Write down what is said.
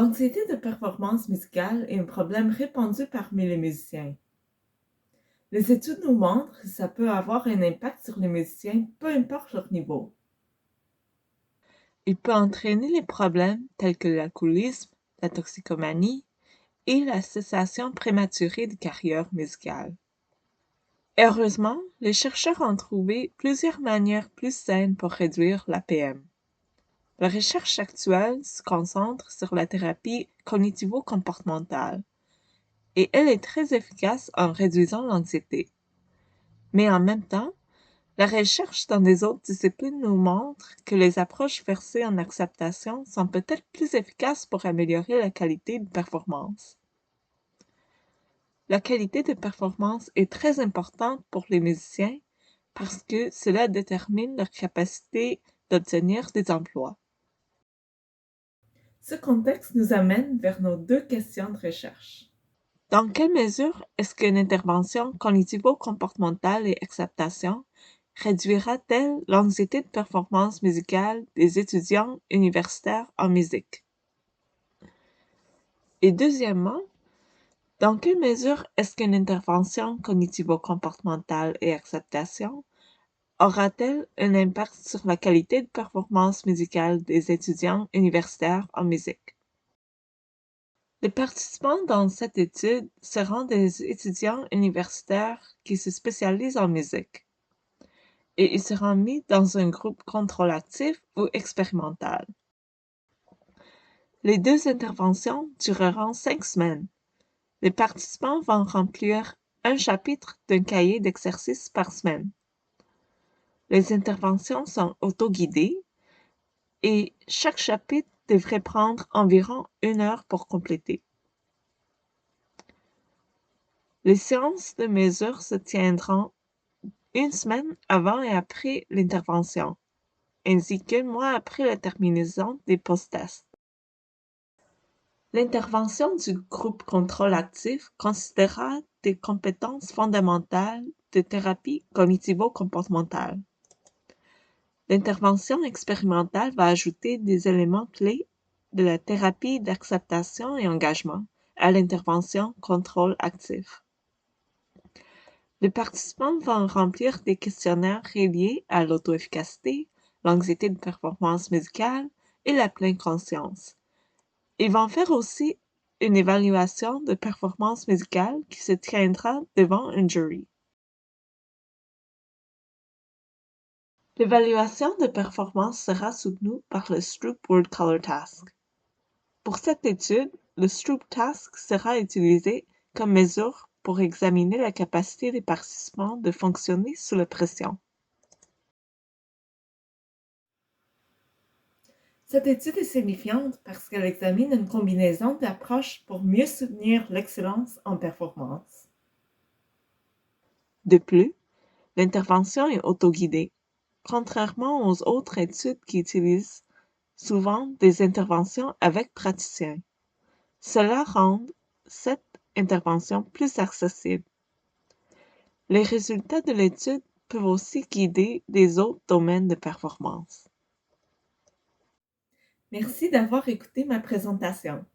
L'anxiété de performance musicale est un problème répandu parmi les musiciens. Les études nous montrent que ça peut avoir un impact sur les musiciens, peu importe leur niveau. Il peut entraîner les problèmes tels que l'alcoolisme, la toxicomanie et la cessation prématurée de carrière musicale. Heureusement, les chercheurs ont trouvé plusieurs manières plus saines pour réduire l'APM. La recherche actuelle se concentre sur la thérapie cognitivo-comportementale et elle est très efficace en réduisant l'anxiété. Mais en même temps, la recherche dans des autres disciplines nous montre que les approches versées en acceptation sont peut-être plus efficaces pour améliorer la qualité de performance. La qualité de performance est très importante pour les musiciens parce que cela détermine leur capacité d'obtenir des emplois. Ce contexte nous amène vers nos deux questions de recherche. Dans quelle mesure est-ce qu'une intervention cognitivo-comportementale et acceptation réduira-t-elle l'anxiété de performance musicale des étudiants universitaires en musique? Et deuxièmement, dans quelle mesure est-ce qu'une intervention cognitivo-comportementale et acceptation aura-t-elle un impact sur la qualité de performance musicale des étudiants universitaires en musique? Les participants dans cette étude seront des étudiants universitaires qui se spécialisent en musique, et ils seront mis dans un groupe contrôle actif ou expérimental. Les deux interventions dureront 5 semaines. Les participants vont remplir un chapitre d'un cahier d'exercices par semaine. Les interventions sont autoguidées et chaque chapitre devrait prendre environ 1 heure pour compléter. Les séances de mesure se tiendront 1 semaine avant et après l'intervention, ainsi qu'1 mois après la terminaison des post-tests. L'intervention du groupe contrôle actif considérera des compétences fondamentales de thérapie cognitivo-comportementale. L'intervention expérimentale va ajouter des éléments clés de la thérapie d'acceptation et engagement à l'intervention contrôle actif. Les participants vont remplir des questionnaires reliés à l'auto-efficacité, l'anxiété de performance musicale et la pleine conscience. Ils vont faire aussi une évaluation de performance musicale qui se tiendra devant un jury. L'évaluation de performance sera soutenue par le Stroop Word Color Task. Pour cette étude, le Stroop Task sera utilisé comme mesure pour examiner la capacité des participants de fonctionner sous la pression. Cette étude est signifiante parce qu'elle examine une combinaison d'approches pour mieux soutenir l'excellence en performance. De plus, l'intervention est autoguidée, contrairement aux autres études qui utilisent souvent des interventions avec praticiens. Cela rend cette intervention plus accessible. Les résultats de l'étude peuvent aussi guider des autres domaines de performance. Merci d'avoir écouté ma présentation.